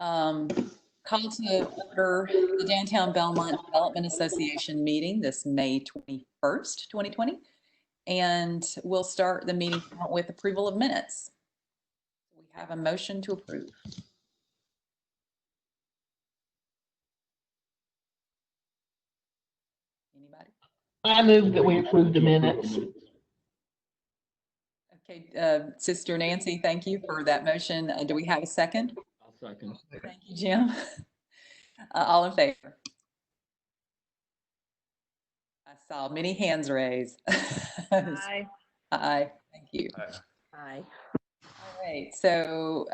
Um, Call to order the Downtown Belmont Development Association meeting this May 21st, 2020. And we'll start the meeting with approval of minutes. We have a motion to approve. Anybody? I move that we approve the minutes. Okay, Sister Nancy, thank you for that motion. Do we have a second? I'll second. Thank you, Jim. All in favor? I saw many hands raised. Aye. Aye. Thank you. Aye. All right. So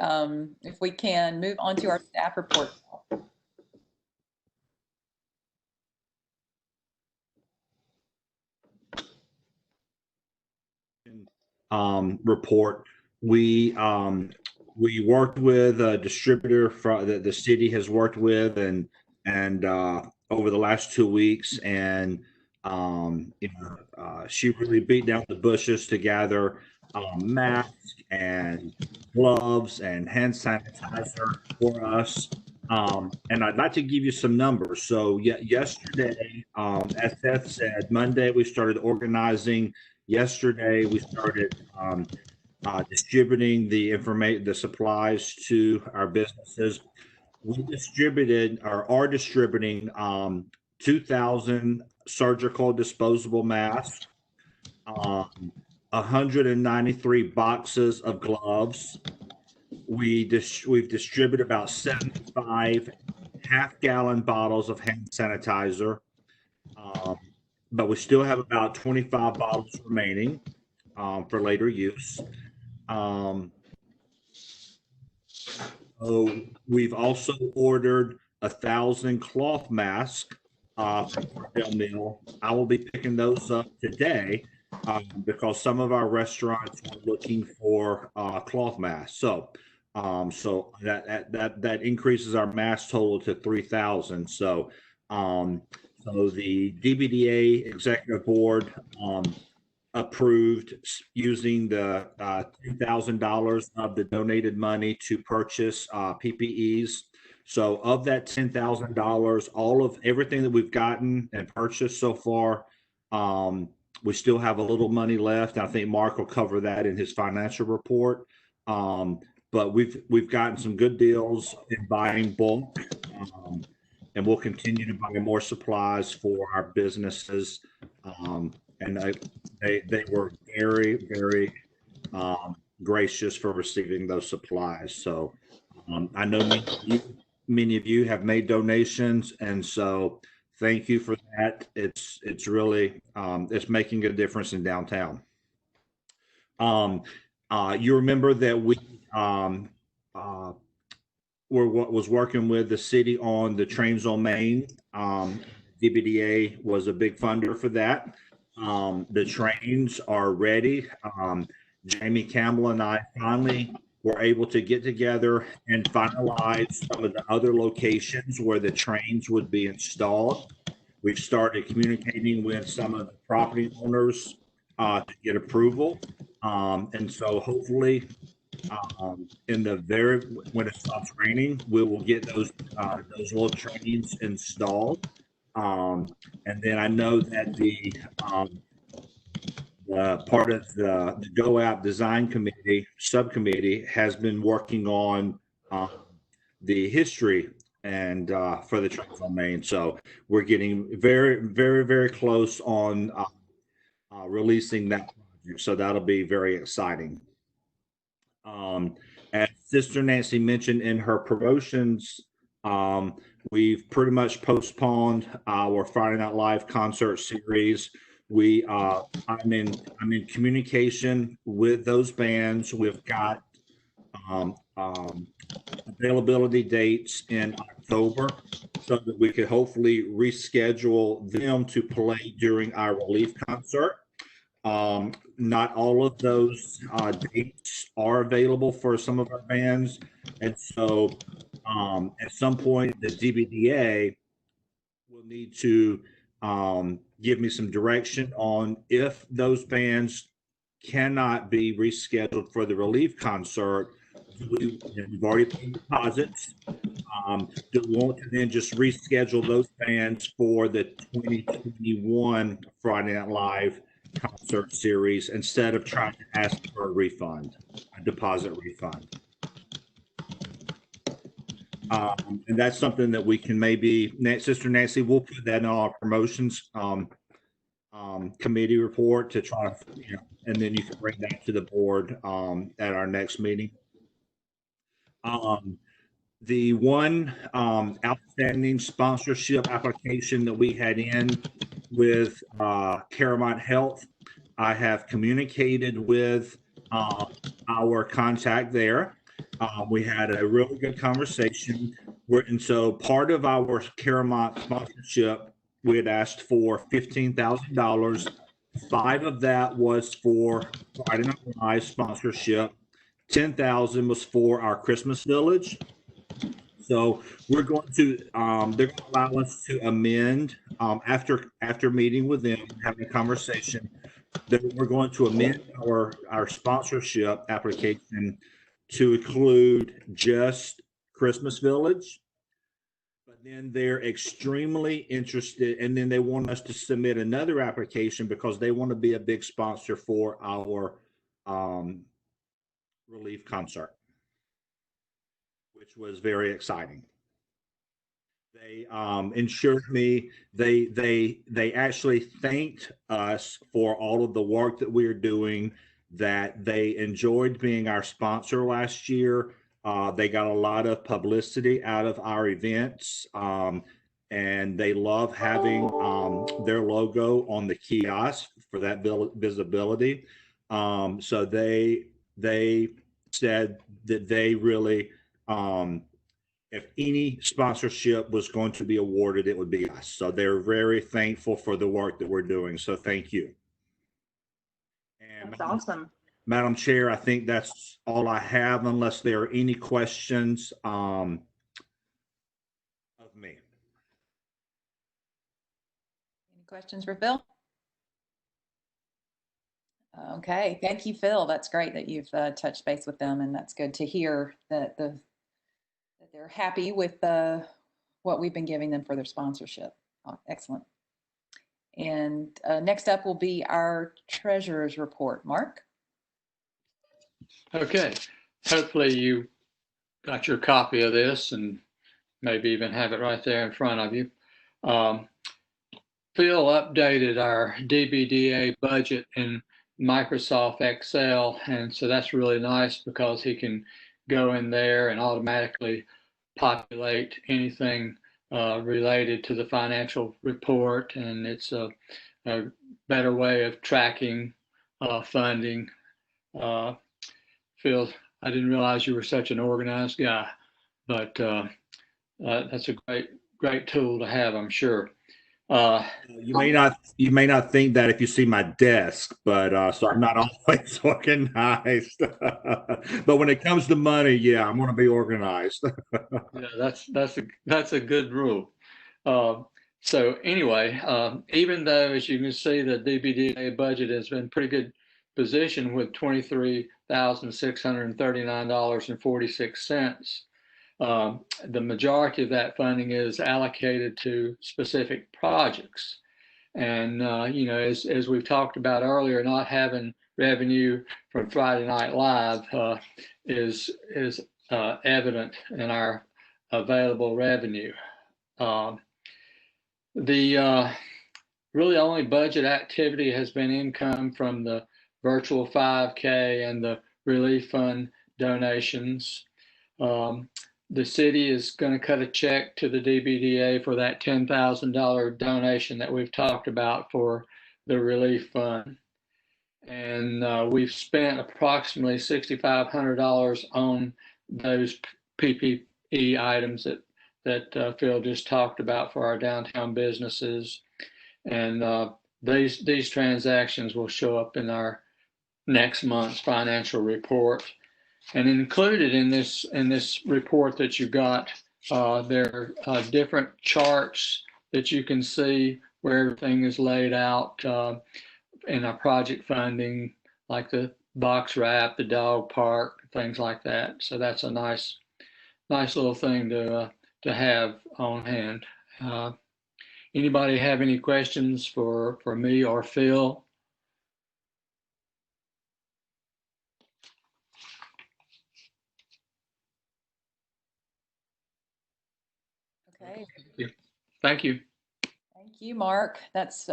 if we can move on to our staff report. Report. We worked with a distributor that the city has worked with and over the last 2 weeks, and she really beat down the bushes to gather masks and gloves and hand sanitizer for us. And I'd like to give you some numbers. So yesterday, as Seth said, Monday we started organizing. Yesterday we started distributing the information, the supplies to our businesses. We distributed or are distributing 2,000 surgical disposable masks, 193 boxes of gloves. We've distributed about 75 half-gallon bottles of hand sanitizer, but we still have about 25 bottles remaining for later use. So we've also ordered 1,000 cloth masks from Del Mill. I will be picking those up today because some of our restaurants are looking for cloth masks. So that increases our mask total to 3,000. So the DBDA executive board approved using the $10,000 of the donated money to purchase PPEs. So of that $10,000, everything that we've gotten and purchased so far, we still have a little money left. I think Mark will cover that in his financial report. But we've gotten some good deals in buying bulk, and we'll continue to buy more supplies for our businesses. And they were very, very gracious for receiving those supplies. So I know many of you have made donations, and so thank you for that. It's really it's making a difference in downtown. You remember that we was working with the city on the trains on Main. DBDA was a big funder for that. The trains are ready. Jamie Campbell and I finally were able to get together and finalize some of the other locations where the trains would be installed. We've started communicating with some of the property owners to get approval. And so hopefully when it stops raining, we will get those little trains installed. And then I know that the part of the Go App Design Committee subcommittee has been working on the history and for the trains on Main. So we're getting very, very, very close on releasing that project. So that'll be very exciting. As Sister Nancy mentioned in her promotions, we've pretty much postponed our Friday Night Live concert series. I'm in communication with those bands. We've got availability dates in October so that we could hopefully reschedule them to play during our relief concert. Not all of those dates are available for some of our bands, and so at some point the DBDA will need to give me some direction on if those bands cannot be rescheduled for the relief concert. We've already paid deposits. Do we want to then just reschedule those bands for the 2021 Friday Night Live concert series instead of trying to ask for a refund, a deposit refund? And that's something that we can maybe, Sister Nancy, we'll put that in our promotions committee report to try to, and then you can bring that to the board at our next meeting. The one outstanding sponsorship application that we had in with Caramont Health, I have communicated with our contact there. We had a really good conversation. And so part of our Caramont sponsorship, we had asked for $15,000. 5 of that was for Friday Night Live sponsorship. 10,000 was for our Christmas Village. So we're going to, they're going to allow us to amend after meeting with them, having a conversation, that we're going to amend our sponsorship application to include just Christmas Village. But then they're extremely interested, and then they want us to submit another application because they want to be a big sponsor for our relief concert, which was very exciting. They ensured me, they actually thanked us for all of the work that we are doing, that they enjoyed being our sponsor last year. They got a lot of publicity out of our events, and they love having their logo on the kiosk for that visibility. So they said that they really, if any sponsorship was going to be awarded, it would be us. So they're very thankful for the work that we're doing. So thank you. And That's awesome. Madam Chair, I think that's all I have, unless there are any questions of me. Any questions for Phil? Okay, thank you, Phil. That's great that you've touched base with them, and that's good to hear that that they're happy with what we've been giving them for their sponsorship. Oh, excellent. And next up will be our treasurer's report. Mark? Okay, hopefully you got your copy of this and maybe even have it right there in front of you. Phil updated our DBDA budget in Microsoft Excel, and so that's really nice because he can go in there and automatically populate anything related to the financial report, and it's a better way of tracking funding. Phil, I didn't realize you were such an organized guy, but that's a great tool to have, I'm sure. You may not think that if you see my desk, but so I'm not always organized. But when it comes to money, yeah, I'm going to be organized. Yeah, that's a good rule. So anyway, even though, as you can see, the DBDA budget has been pretty good position with $23,639.46. The majority of that funding is allocated to specific projects. And, as we've talked about earlier, not having revenue from Friday Night Live is evident in our available revenue. The really only budget activity has been income from the virtual 5K and the relief fund donations. The city is going to cut a check to the DBDA for that $10,000 donation that we've talked about for the relief fund. And we've spent approximately $6,500 on those PPE items that Phil just talked about for our downtown businesses. And these transactions will show up in our next month's financial report. And included in this report that you got, there are different charts that you can see where everything is laid out in our project funding, like the box wrap, the dog park, things like that. So that's a nice little thing to to have on hand. Anybody have any questions for me or Phil? Okay. Thank you. Thank you, Mark. That's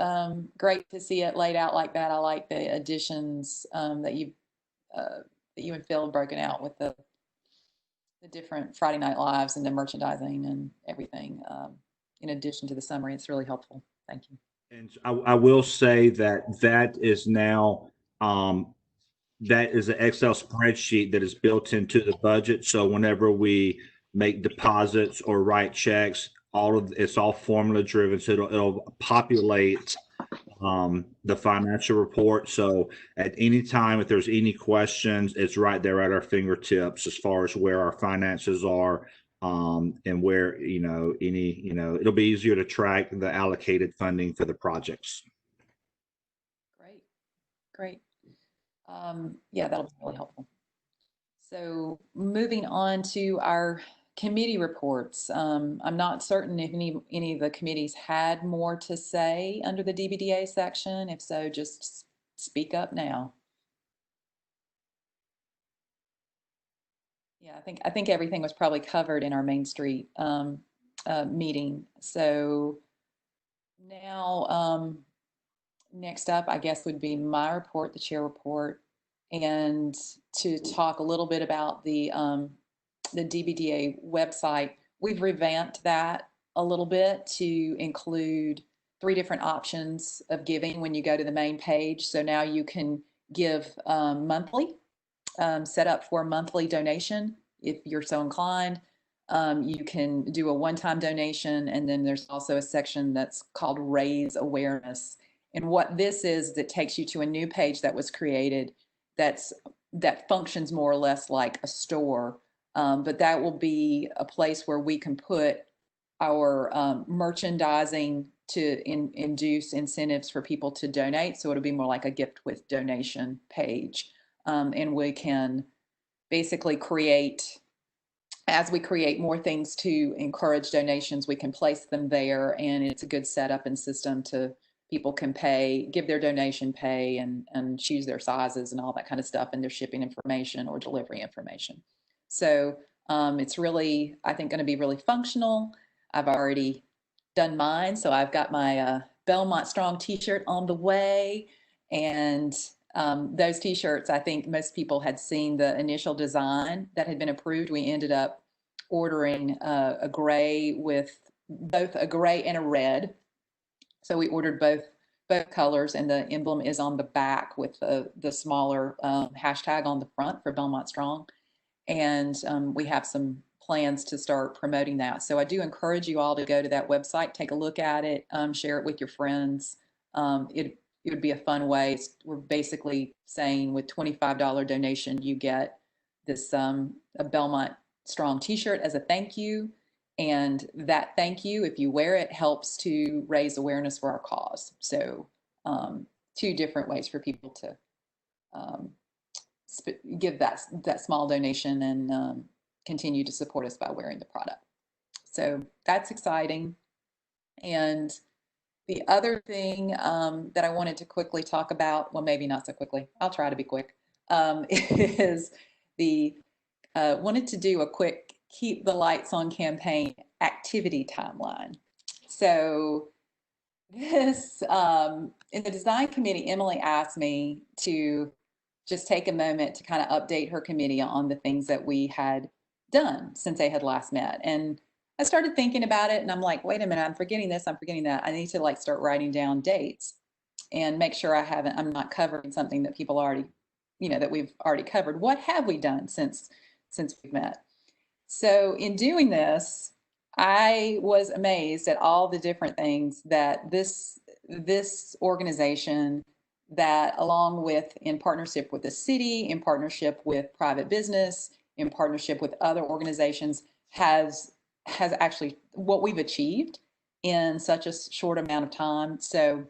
great to see it laid out like that. I like the additions that you and Phil have broken out with the different Friday Night Lives and the merchandising and everything. In addition to the summary, it's really helpful. Thank you. And I will say that is now that is an Excel spreadsheet that is built into the budget. So whenever we make deposits or write checks, it's all formula driven. So it'll populate the financial report. So at any time, if there's any questions, it's right there at our fingertips as far as where our finances are, and where, it'll be easier to track the allocated funding for the projects. Great. Yeah, that'll be really helpful. So moving on to our committee reports. I'm not certain if any of the committees had more to say under the DBDA section. If so, just speak up now. Yeah, I think everything was probably covered in our Main Street meeting. So now, next up, I guess, would be my report, the chair report, and to talk a little bit about the DBDA website. We've revamped that a little bit to include 3 different options of giving when you go to the main page. So now you can give monthly, set up for a monthly donation if you're so inclined. You can do a one-time donation, and then there's also a section that's called Raise Awareness. And what this is, that takes you to a new page that was created that functions more or less like a store. But that will be a place where we can put our merchandising to induce incentives for people to donate. So it'll be more like a gift with donation page. And we can basically as we create more things to encourage donations, we can place them there, and it's a good setup and system to people can give their donation, pay, and choose their sizes and all that kind of stuff, and their shipping information or delivery information. So it's really, I think, going to be really functional. I've already done mine, so I've got my Belmont Strong t-shirt on the way, and those t-shirts, I think most people had seen the initial design that had been approved. We ended up ordering a gray with both a gray and a red. So we ordered both colors, and the emblem is on the back with the smaller hashtag on the front for Belmont Strong. And we have some plans to start promoting that. So I do encourage you all to go to that website, take a look at it, share it with your friends. It would be a fun way. We're basically saying with $25 donation, you get this a Belmont Strong t-shirt as a thank you. And that thank you, if you wear it, helps to raise awareness for our cause. So 2 different ways for people to give that small donation and continue to support us by wearing the product. So that's exciting. And the other thing that I wanted to quickly talk about, well, maybe not so quickly, I'll try to be quick, is wanted to do a quick Keep the Lights On campaign activity timeline. So this, in the design committee, Emily asked me to just take a moment to kind of update her committee on the things that we had done since they had last met. And I started thinking about it, and I'm like, wait a minute, I'm forgetting this, I'm forgetting that. I need to start writing down dates and make sure I'm not covering something that people already, that we've already covered. What have we done since we've met? So in doing this, I was amazed at all the different things that this organization, that along with, in partnership with the city, in partnership with private business, in partnership with other organizations, has actually, what we've achieved in such a short amount of time. So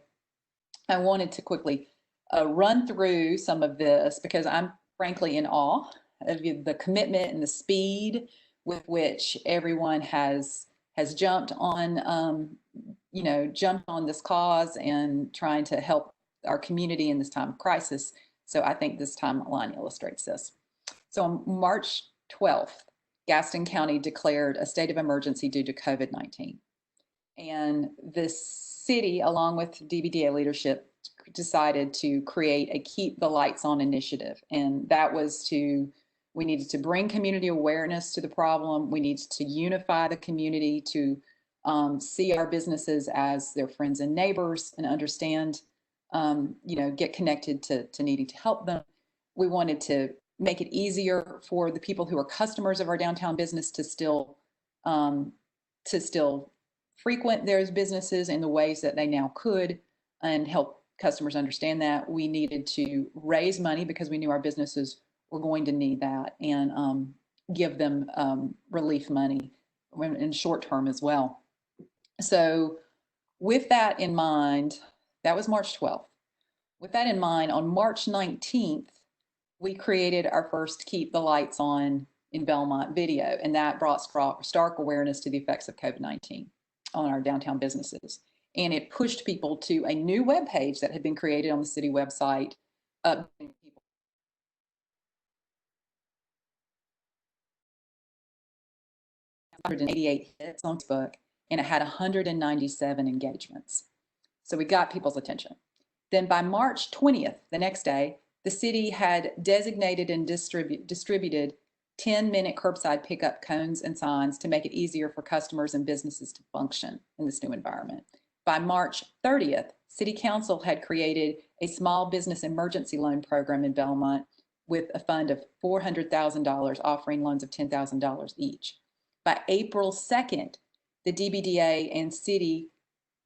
I wanted to quickly run through some of this, because I'm frankly in awe of the commitment and the speed with which everyone has has jumped on, jumped on this cause and trying to help our community in this time of crisis. So I think this timeline illustrates this. So on March 12th, Gaston County declared a state of emergency due to COVID-19. And the city, along with DBDA leadership, decided to create a Keep the Lights On initiative. And that was we needed to bring community awareness to the problem. We needed to unify the community to see our businesses as their friends and neighbors and understand, get connected to needing to help them. We wanted to make it easier for the people who are customers of our downtown business to still frequent those businesses in the ways that they now could, and help customers understand that. We needed to raise money because we knew our businesses were going to need that, and give them relief money in short term as well. So with that in mind, that was March 12th. With that in mind, on March 19th, we created our first Keep the Lights On in Belmont video, and that brought stark awareness to the effects of COVID-19 on our downtown businesses. And it pushed people to a new webpage that had been created on the city website. 188 hits on Facebook, and it had 197 engagements. So we got people's attention. Then by March 20th, the next day, the city had designated and distributed 10-minute curbside pickup cones and signs to make it easier for customers and businesses to function in this new environment. By March 30th, City Council had created a small business emergency loan program in Belmont with a fund of $400,000, offering loans of $10,000 each. By April 2nd, the DBDA and city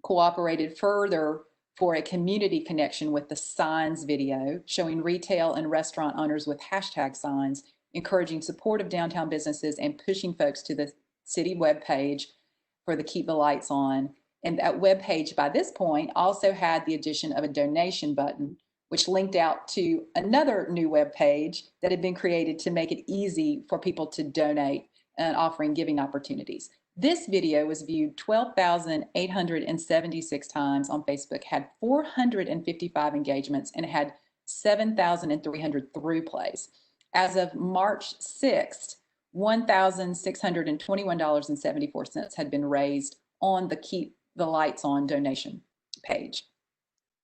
cooperated further for a community connection with the signs video, showing retail and restaurant owners with hashtag signs, encouraging support of downtown businesses and pushing folks to the city webpage for the Keep the Lights On. And that webpage by this point also had the addition of a donation button, which linked out to another new webpage that had been created to make it easy for people to donate and offering giving opportunities. This video was viewed 12,876 times on Facebook, had 455 engagements, and it had 7,300 through plays. As of March 6th, $1,621.74 had been raised on the Keep the Lights On donation page.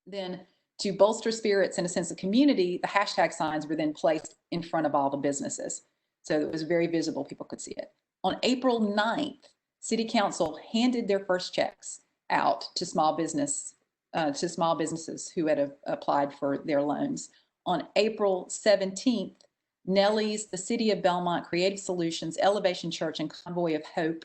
Then, to bolster spirits and a sense of community, the hashtag signs were then placed in front of all the businesses. So it was very visible, people could see it. On April 9th, City Council handed their first checks out to small businesses who had applied for their loans. On April 17th, Nellie's, the City of Belmont Creative Solutions, Elevation Church, and Convoy of Hope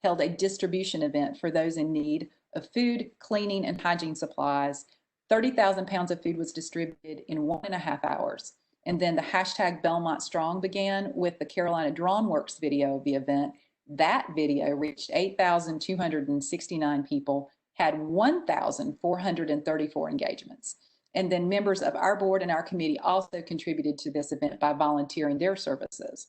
held a distribution event for those in need of food, cleaning, and hygiene supplies. 30,000 pounds of food was distributed in 1.5 hours. And then the hashtag Belmont Strong began with the Carolina Drawn Works video of the event. That video reached 8,269 people, had 1,434 engagements. And then members of our board and our committee also contributed to this event by volunteering their services.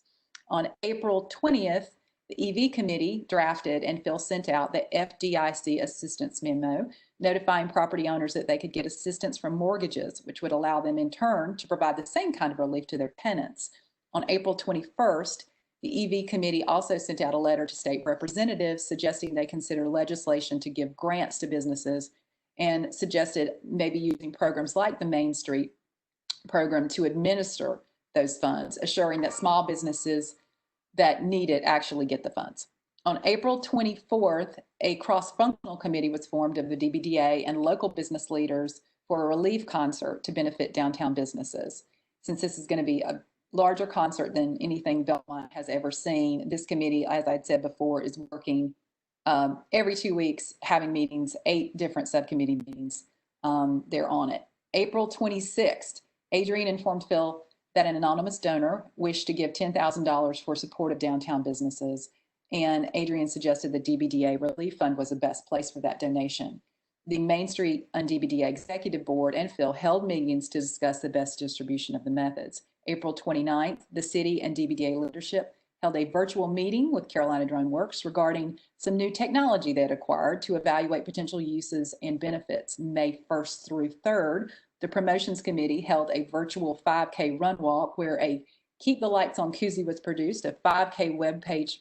On April 20th, the EV committee drafted and Phil sent out the FDIC assistance memo, notifying property owners that they could get assistance from mortgages, which would allow them in turn to provide the same kind of relief to their tenants. On April 21st, the EV committee also sent out a letter to state representatives suggesting they consider legislation to give grants to businesses, and suggested maybe using programs like the Main Street program to administer those funds, assuring that small businesses that need it actually get the funds. On April 24th, a cross-functional committee was formed of the DBDA and local business leaders for a relief concert to benefit downtown businesses. Since this is going to be a larger concert than anything Belmont has ever seen, this committee, as I'd said before, is working every 2 weeks, having meetings, 8 different subcommittee meetings. They're on it. April 26th, Adrian informed Phil that an anonymous donor wished to give $10,000 for support of downtown businesses. And Adrian suggested the DBDA Relief Fund was the best place for that donation. The Main Street and DBDA Executive Board and Phil held meetings to discuss the best distribution of the methods. April 29th, the city and DBDA leadership held a virtual meeting with Carolina Drone Works regarding some new technology they had acquired to evaluate potential uses and benefits. May 1st through 3rd, the promotions committee held a virtual 5K run walk where a Keep the Lights on koozie was produced, a 5K webpage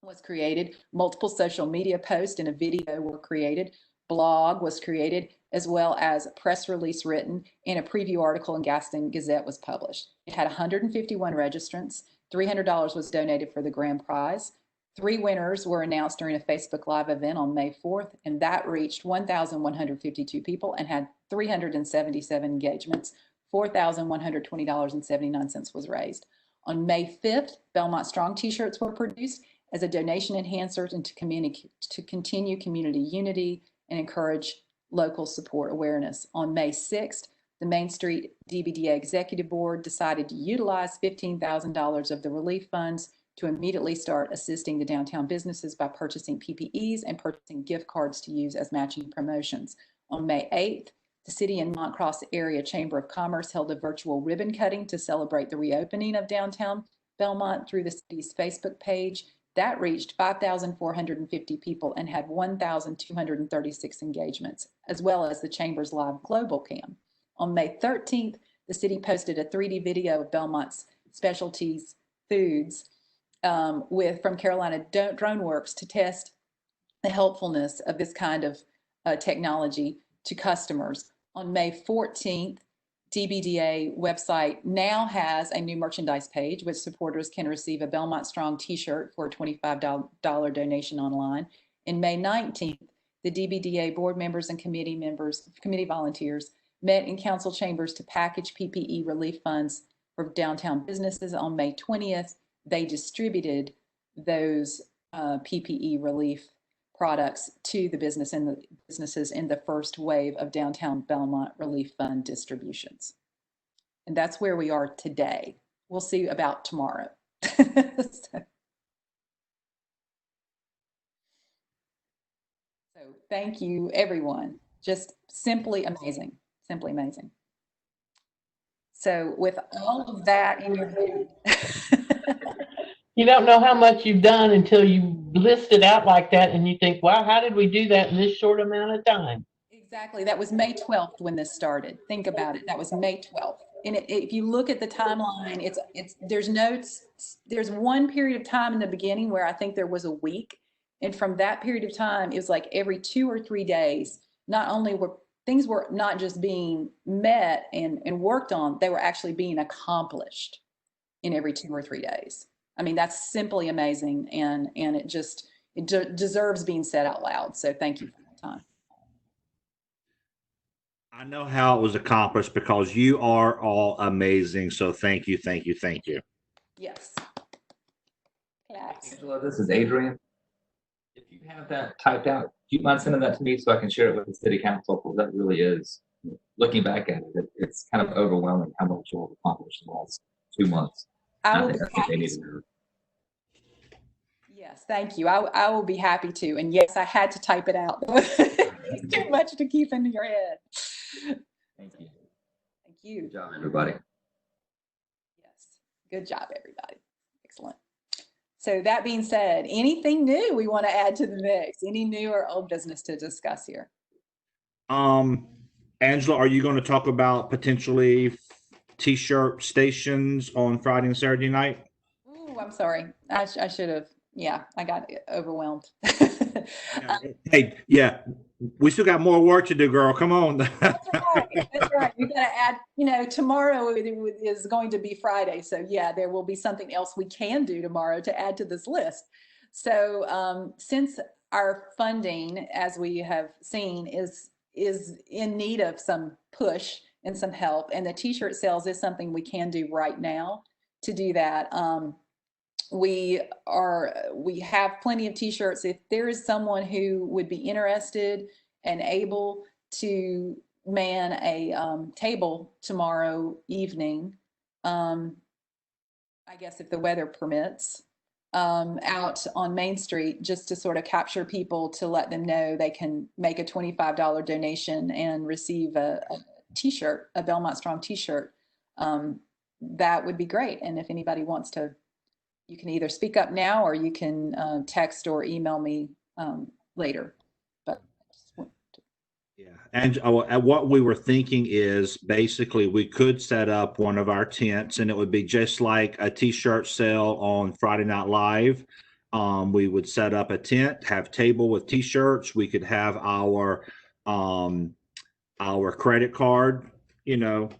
was created, multiple social media posts and a video were created, blog was created, as well as a press release written, and a preview article in Gaston Gazette was published. It had 151 registrants. $300 was donated for the grand prize. 3 winners were announced during a Facebook Live event on May 4th, and that reached 1,152 people and had 377 engagements. $4,120.79 was raised. On May 5th, Belmont Strong t-shirts were produced as a donation enhancer and to continue community unity and encourage local support awareness. On May 6th, the Main Street DBDA Executive Board decided to utilize $15,000 of the relief funds to immediately start assisting the downtown businesses by purchasing PPEs and purchasing gift cards to use as matching promotions. On May 8th, the City and Montcross Area Chamber of Commerce held a virtual ribbon cutting to celebrate the reopening of downtown Belmont through the city's Facebook page. That reached 5,450 people and had 1,236 engagements, as well as the Chamber's live global cam. On May 13th, the city posted a 3D video of Belmont's specialties foods from Carolina Drone Works to test the helpfulness of this kind of technology to customers. On May 14th, DBDA website now has a new merchandise page, which supporters can receive a Belmont Strong t-shirt for a $25 donation online. In May 19th, the DBDA board members and committee volunteers met in council chambers to package PPE relief funds for downtown businesses. On May 20th, they distributed those PPE relief products to the businesses in the first wave of downtown Belmont Relief Fund distributions. And that's where we are today. We'll see about tomorrow. So thank you, everyone. Just simply amazing, simply amazing. So with all of that in your head, You don't know how much you've done until you list it out like that and you think, wow, how did we do that in this short amount of time? exactly. That was May 12th when this started. Think about it. That was May 12th. And if you look at the timeline, there's one period of time in the beginning where I think there was a week. And from that period of time, it was like every 2 or 3 days, not only were things were not just being met and worked on, they were actually being accomplished in every 2 or 3 days. I mean, that's simply amazing. And it deserves being said out loud. So thank you for that time. I know how it was accomplished because you are all amazing. So thank you, thank you, thank you. Yes. Claps. Angela, this is Adrian. If you have that typed out, do you mind sending that to me so I can share it with the city council? Because that really is, looking back at it, it's kind of overwhelming how much you've accomplished in the last 2 months. I think that's what they need to know. Yes, thank you. I will be happy to. And yes, I had to type it out. It's too much to keep in your head. Thank you. Thank you. Good job, everybody. Yes, good job, everybody. Excellent. So that being said, anything new we want to add to the mix? Any new or old business to discuss here? Angela, are you going to talk about potentially t-shirt stations on Friday and Saturday night? Ooh, I'm sorry. I should have. Yeah, I got overwhelmed. Hey, yeah, we still got more work to do, girl. Come on. That's right. That's right. You got to add, tomorrow is going to be Friday. So yeah, there will be something else we can do tomorrow to add to this list. So since our funding, as we have seen, is in need of some push and some help, and the t-shirt sales is something we can do right now to do that. We have plenty of t-shirts. If there is someone who would be interested and able to man a table tomorrow evening, I guess if the weather permits, out on Main Street, just to sort of capture people, to let them know they can make a $25 donation and receive a t-shirt, a Belmont Strong t-shirt, that would be great. And if anybody wants to you can either speak up now or you can text or email me later. But Yeah, and what we were thinking is basically we could set up one of our tents, and it would be just like a T-shirt sale on Friday Night Live. We would set up a tent, have table with T-shirts. We could have our credit card,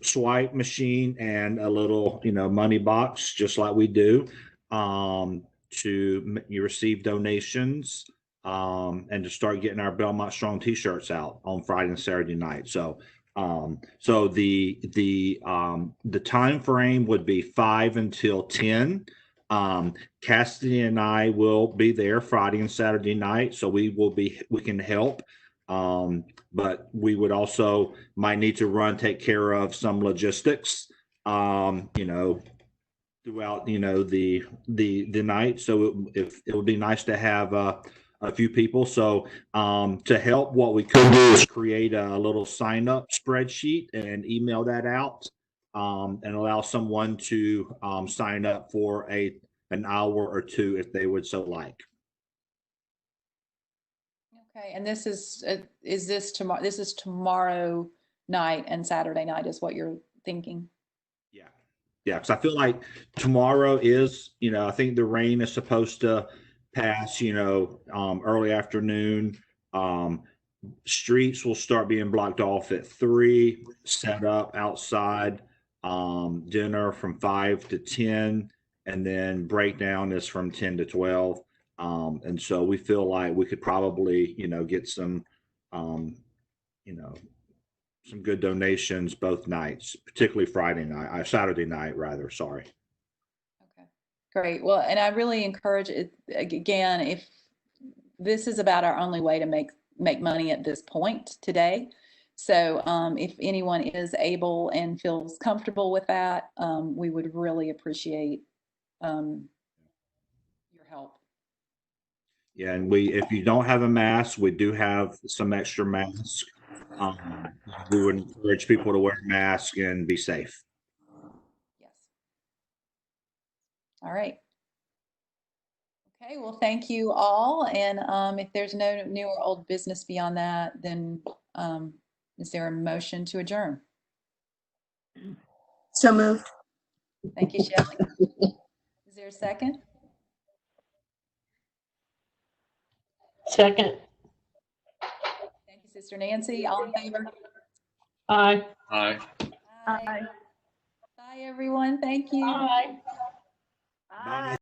swipe machine and a little, money box, just like we do, to you receive donations. And to start getting our Belmont Strong T-shirts out on Friday and Saturday night. So the time frame would be 5 until 10. Cassidy and I will be there Friday and Saturday night, so we can help. But we would also might need to take care of some logistics, throughout the night. So it would be nice to have a few people. So to help, what we could do is create a little sign up spreadsheet and email that out, and allow someone to sign up for an hour or two if they would so like. okay, and this is this tomorrow? This is tomorrow night and Saturday night is what you're thinking? Yeah, because I feel like tomorrow is, I think the rain is supposed to pass, early afternoon. Streets will start being blocked off at 3, set up outside, dinner from 5 to 10, and then breakdown is from 10 to 12. And so we feel like we could probably, get some good donations both nights, particularly Saturday night rather, sorry. Okay, great. Well, and I really encourage it again, if this is about our only way to make money at this point today. So if anyone is able and feels comfortable with that, we would really appreciate your help. Yeah, and if you don't have a mask, we do have some extra masks. We would encourage people to wear masks and be safe. Yes. All right. Okay, well, thank you all. And if there's no new or old business beyond that, then is there a motion to adjourn? So moved. Thank you, Shelley. Is there a second? Second. Thank you, Sister Nancy. All in favor? Aye. Aye. Bye. Bye, everyone. Thank you. Aye. Bye.